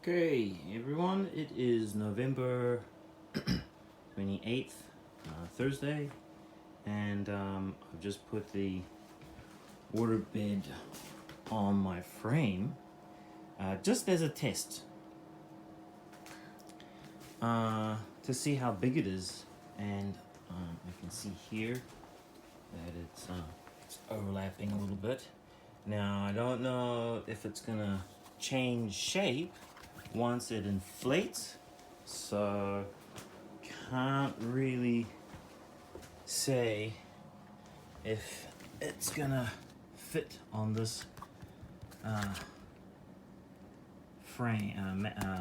Okay, everyone, it is November 28th, Thursday, and I've just put the waterbed on my frame just as a test to see how big it is, and I can see here that it's overlapping a little bit. Now, I don't know if it's gonna change shape once it inflates, so can't really say if it's gonna fit on this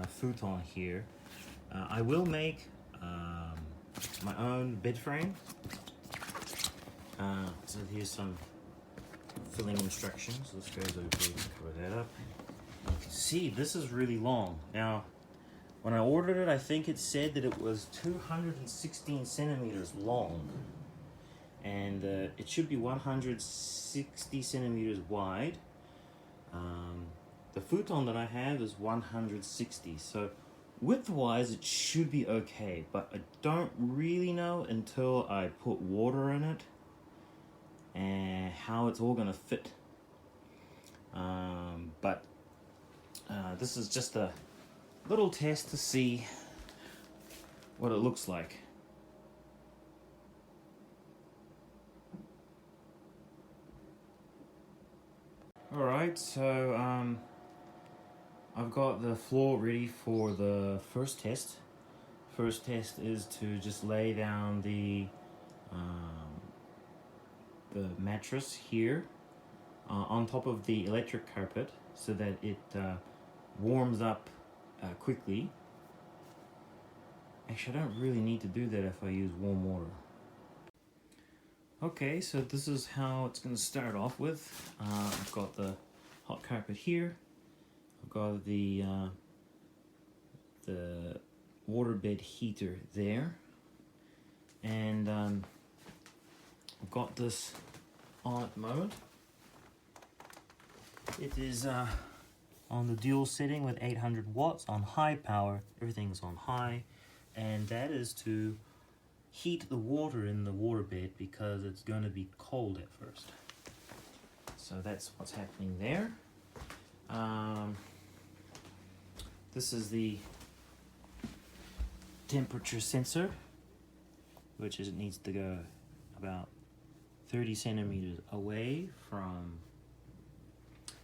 futon here. I will make my own bed frame. So here's some filling instructions. This goes over here to cover that up. You can see this is really long. Now, when I ordered it, I think it said that it was 216 centimeters long, and it should be 160 centimeters wide. The futon that I have is 160, so width-wise it should be okay, but I don't really know until I put water in it and how it's all gonna fit. But this is just a little test to see what it looks like. Alright, so I've got the floor ready for the first test. First test is to just lay down the mattress here on top of the electric carpet so that it warms up quickly. Actually, I don't really need to do that if I use warm water. Okay, so this is how it's going to start off with. I've got the hot carpet here. I've got the waterbed heater there, and I've got this on at the moment. It is on the dual setting with 800 watts on high power. Everything's on high, and that is to heat the water in the waterbed because it's going to be cold at first. So that's what's happening there. This is the temperature sensor, which is, it needs to go about 30 centimeters away from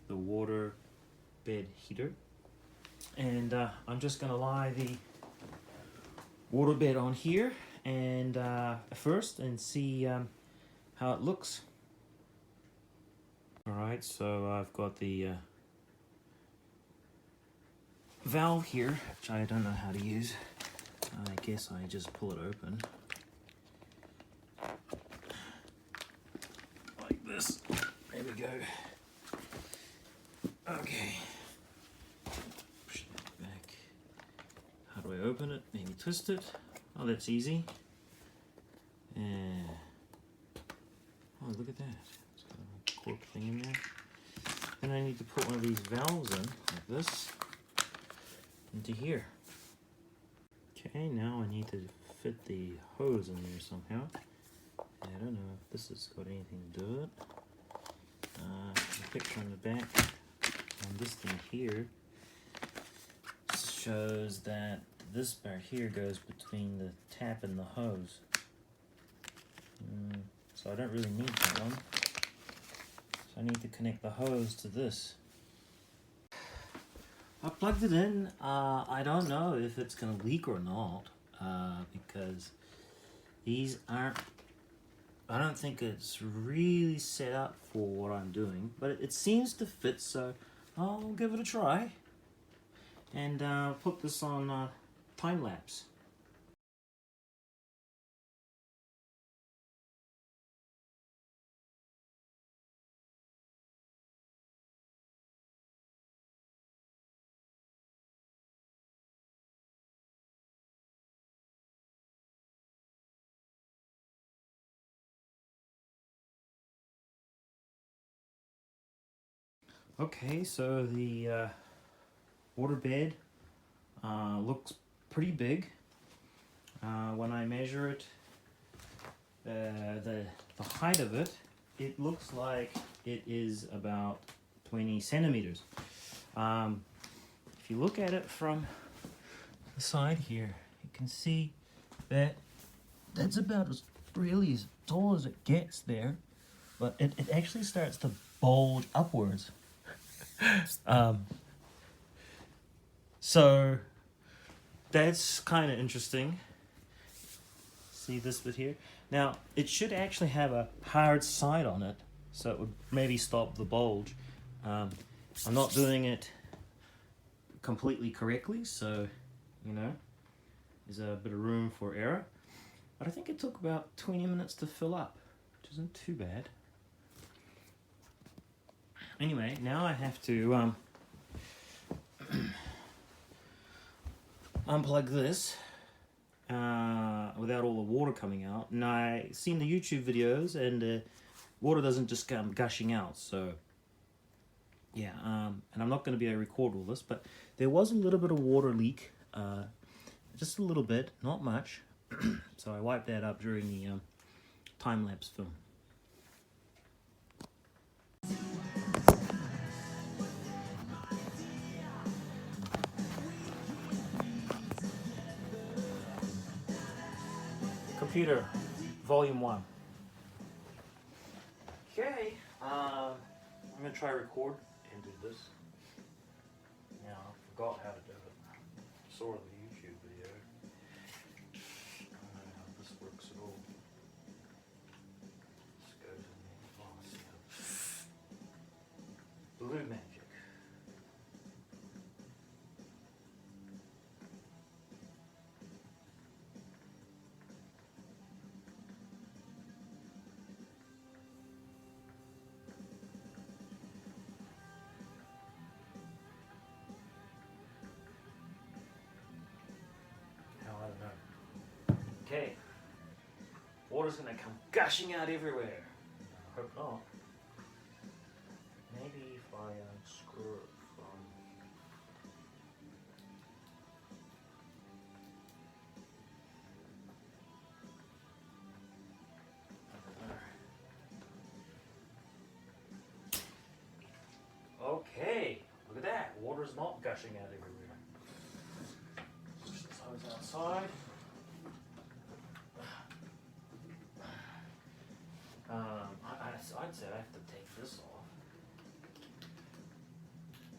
the water bed heater. And I'm just going to lie the water bed on here and first and see how it looks. Alright, so I've got the valve here, which I don't know how to use. I guess I just pull it open like this. There we go. Okay. Push that back. How do I open it? Maybe twist it. Oh, that's easy. And oh, look at that. It's got a cork thing in there. Then I need to put one of these valves in, like this, into here. Okay, now I need to fit the hose in there somehow. I don't know if this has got anything to do with it. The picture on the back on this thing here shows that this part here goes between the tap and the hose. So I don't really need that one. So I need to connect the hose to this. I plugged it in. I don't know if it's going to leak or not because these aren't, I don't think it's really set up for what I'm doing, but it seems to fit, so I'll give it a try and put this on time lapse. Okay, so the waterbed looks pretty big. When I measure it, the height of it, it looks like it is about 20 centimeters. If you look at it from the side here, you can see that that's about as tall as it gets there, but it actually starts to bulge upwards. So that's kind of interesting. See this bit here? Now, it should actually have a hard side on it, so it would maybe stop the bulge. I'm not doing it completely correctly, so, you know, there's a bit of room for error. But I think it took about 20 minutes to fill up, which isn't too bad. Anyway, now I have to unplug this without all the water coming out. And I seen the YouTube videos, and water doesn't just come gushing out. So yeah, and I'm not going to be able to record all this, but there was a little bit of water leak, just a little bit, not much. So I wiped that up during the time-lapse film. Computer, volume 1. Okay, I'm going to try record and do this. Now, I forgot how to do it. Saw the YouTube video. I don't know how this works at all. This goes in there. Oh, I see how. Blue magic. Okay, water's gonna come gushing out everywhere. I hope not. Maybe if I unscrew it from... Okay, look at that. Water's not gushing out everywhere. Push this hose outside. I'd say I have to take this off.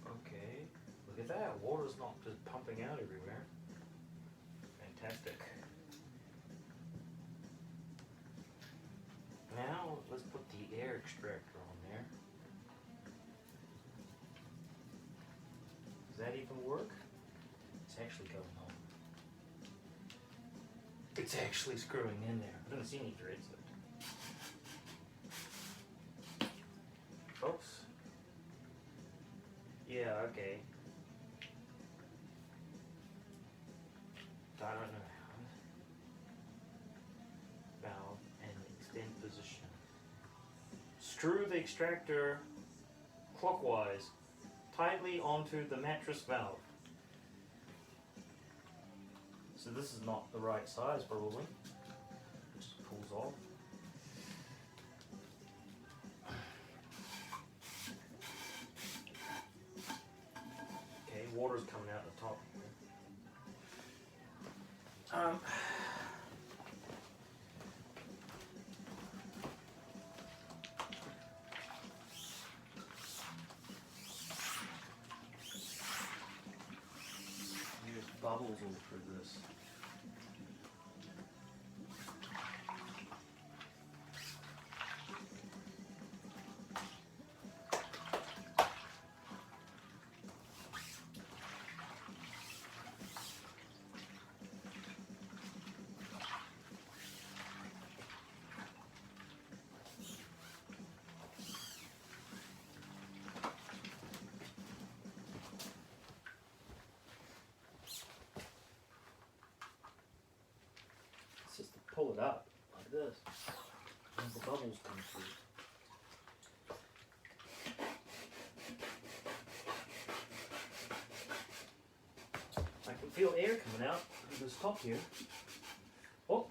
Okay, look at that. Water's not just pumping out everywhere. Fantastic. Now let's put the air extractor on there. Does that even work? It's actually going on. It's actually screwing in there. I don't see any threads though. Oops. Yeah, okay. I don't know how. Valve and extend position. Screw the extractor clockwise tightly onto the mattress valve. So this is not the right size probably. It just pulls off. Water's coming out the top here. There's bubbles all through this. Just to pull it up like this, and the bubbles come through. I can feel air coming out of this top here. Oh.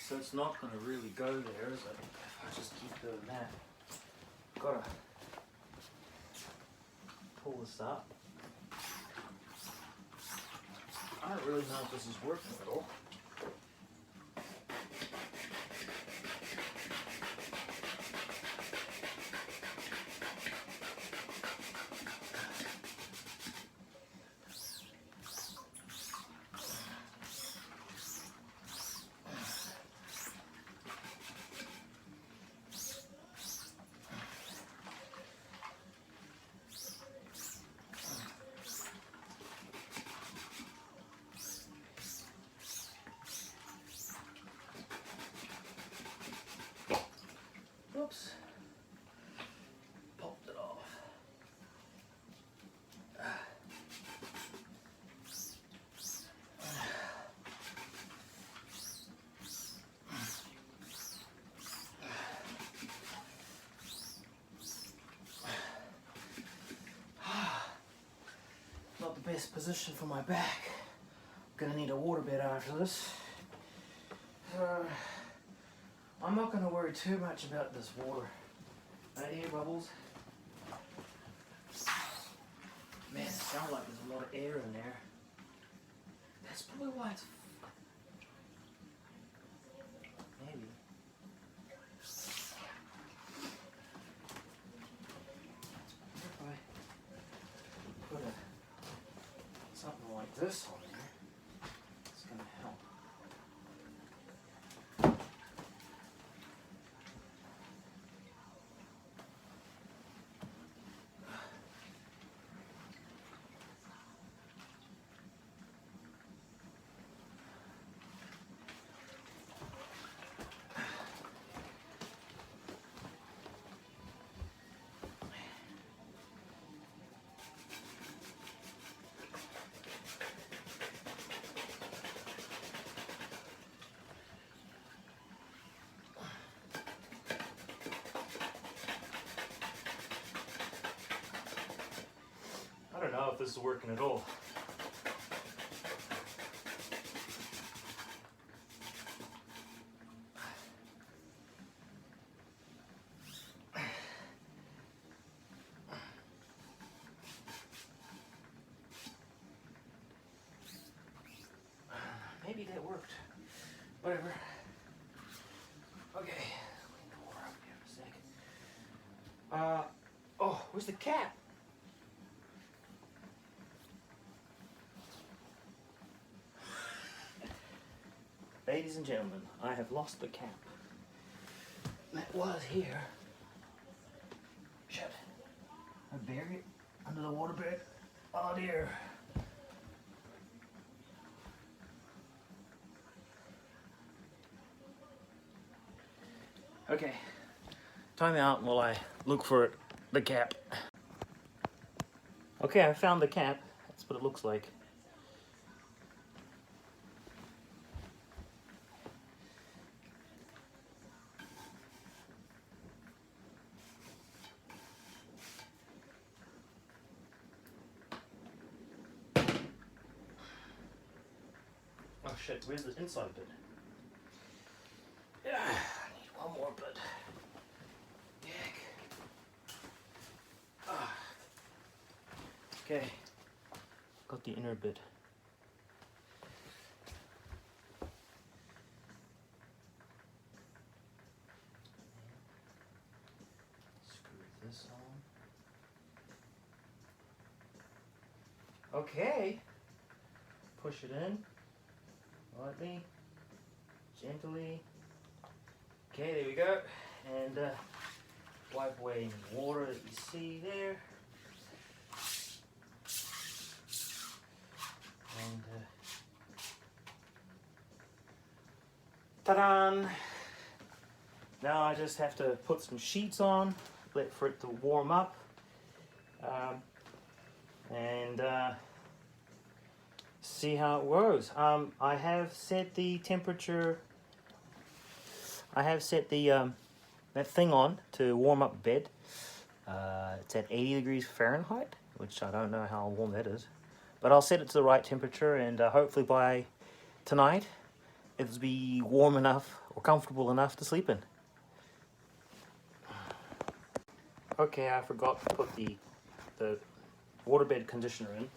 So it's not going to really go there, is it? If I just keep doing that. Gotta pull this up. I don't really know if this is working at all. Oops. Popped it off. Not the best position for my back. Gonna need a waterbed after this. I'm not going to worry too much about this water. Air bubbles. Man, it sounds like there's a lot of air in there. That's probably why it's... Maybe. If I put something like this on there, it's going to help. I don't know if this is working at all. Maybe that worked. Whatever. Okay. Clean the water up here for a sec. Oh, where's the cap? Ladies and gentlemen, I have lost the cap. That was here. Shit. I buried it under the waterbed. Oh dear. Okay. Time out while I look for the cap. Okay, I found the cap. That's what it looks like. Oh shit, where's the inside bit? Yeah, I need one more bit. Yuck. Ah. Okay, got the inner bit. Screw this on. Okay, push it in. Lightly, gently. Okay, there we go. And wipe away any water that you see there. Ta-da! Now I just have to put some sheets on, wait for it to warm up, and see how it goes. I have set the temperature. I have set the that thing on to warm up bed. It's at 80 degrees Fahrenheit, which I don't know how warm that is, but I'll set it to the right temperature, and hopefully by tonight it'll be warm enough or comfortable enough to sleep in. Okay, I forgot to put the waterbed conditioner in.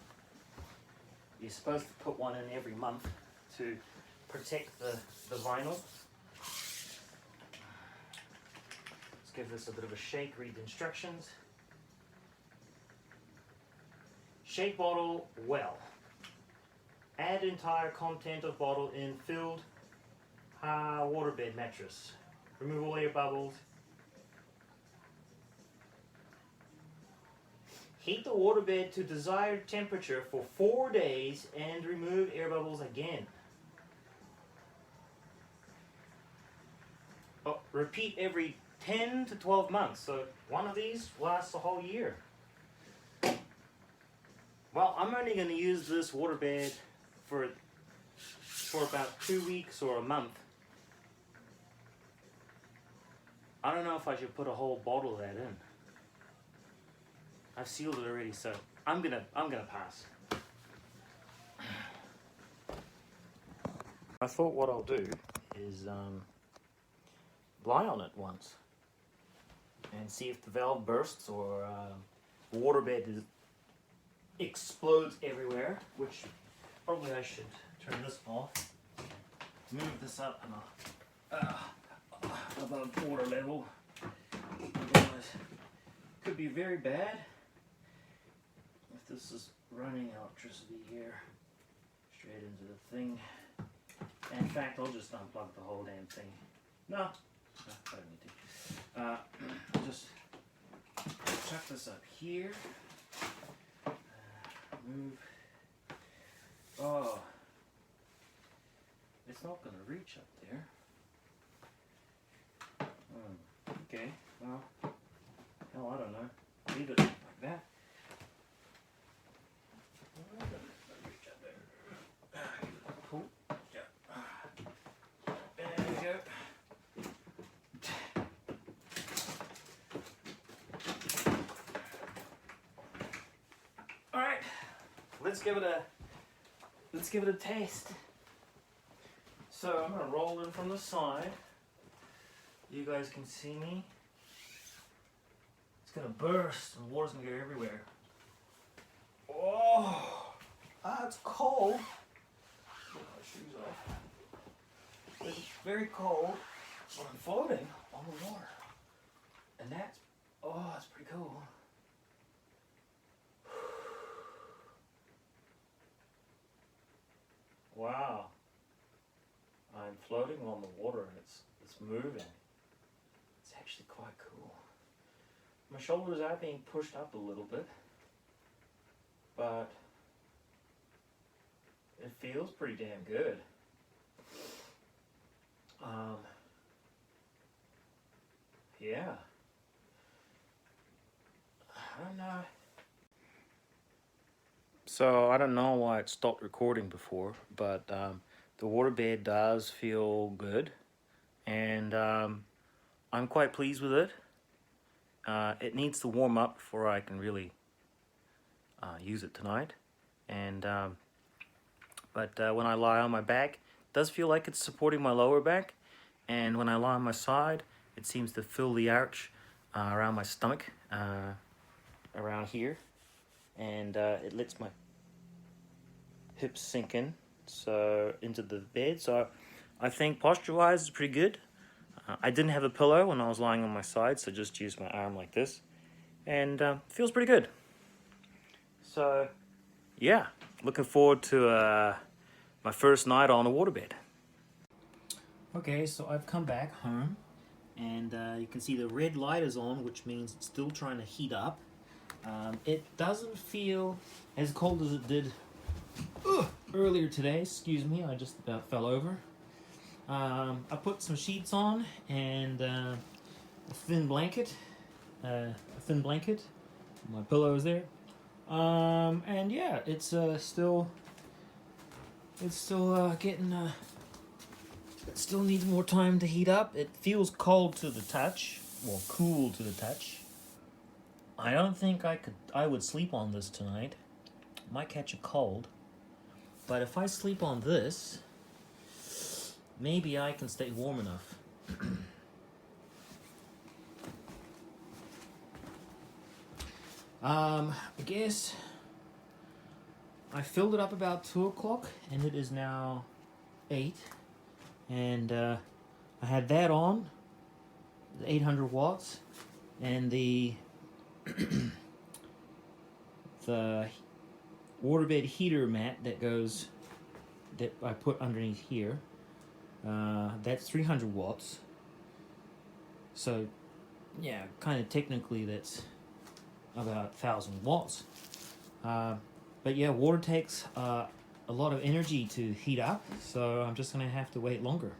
You're supposed to put one in every month to protect the vinyl. Let's give this a bit of a shake, read the instructions. Shake bottle well. Add entire content of bottle in filled waterbed mattress. Remove all air bubbles. Heat the waterbed to desired temperature for 4 days and remove air bubbles again. Oh, repeat every 10 to 12 months, so one of these lasts a whole year. Well, I'm only going to use this waterbed for about 2 weeks or a month. I don't know if I should put a whole bottle of that in. I've sealed it already, so I'm gonna pass. I thought what I'll do is lie on it once and see if the valve bursts or the waterbed explodes everywhere, which probably I should turn this off, move this up above water level. Otherwise, it could be very bad. This is running electricity here straight into the thing. And in fact, I'll just unplug the whole damn thing. No, I don't need to. I'll just chuck this up here. Move. Oh, it's not going to reach up there. Okay, well, hell, I don't know. Leave it like that. Alright, let's give it a taste. So I'm gonna roll in from the side. You guys can see me. It's gonna burst and the water's gonna go everywhere. Oh, it's cold. Get my shoes off. It's very cold, but I'm floating on the water. And that's pretty cool. Wow. I'm floating on the water and it's moving. It's actually quite cool. My shoulders are being pushed up a little bit, but it feels pretty damn good. Yeah. I don't know. So I don't know why it stopped recording before, but the waterbed does feel good, and I'm quite pleased with it. It needs to warm up before I can really use it tonight, and but when I lie on my back, it does feel like it's supporting my lower back, and when I lie on my side, it seems to fill the arch around my stomach, around here, and it lets my hips sink in into the bed. So I think posture-wise it's pretty good. I didn't have a pillow when I was lying on my side, so just used my arm like this, and feels pretty good. So yeah, looking forward to my first night on a waterbed. Okay, so I've come back home, and you can see the red light is on, which means it's still trying to heat up. It doesn't feel as cold as it did earlier today. Excuse me, I just about fell over. I put some sheets on and a thin blanket. My pillow is there. And yeah, it's still getting. It still needs more time to heat up. It feels cold to the touch, well, cool to the touch. I don't think I would sleep on this tonight. Might catch a cold. But if I sleep on this, maybe I can stay warm enough. I guess I filled it up about 2 o'clock, and it is now 8. And I had that on, 800 watts, and the the waterbed heater mat that I put underneath here. That's 300 watts. So, yeah, kind of technically that's about 1,000 watts. But yeah, water takes a lot of energy to heat up, so I'm just gonna have to wait longer.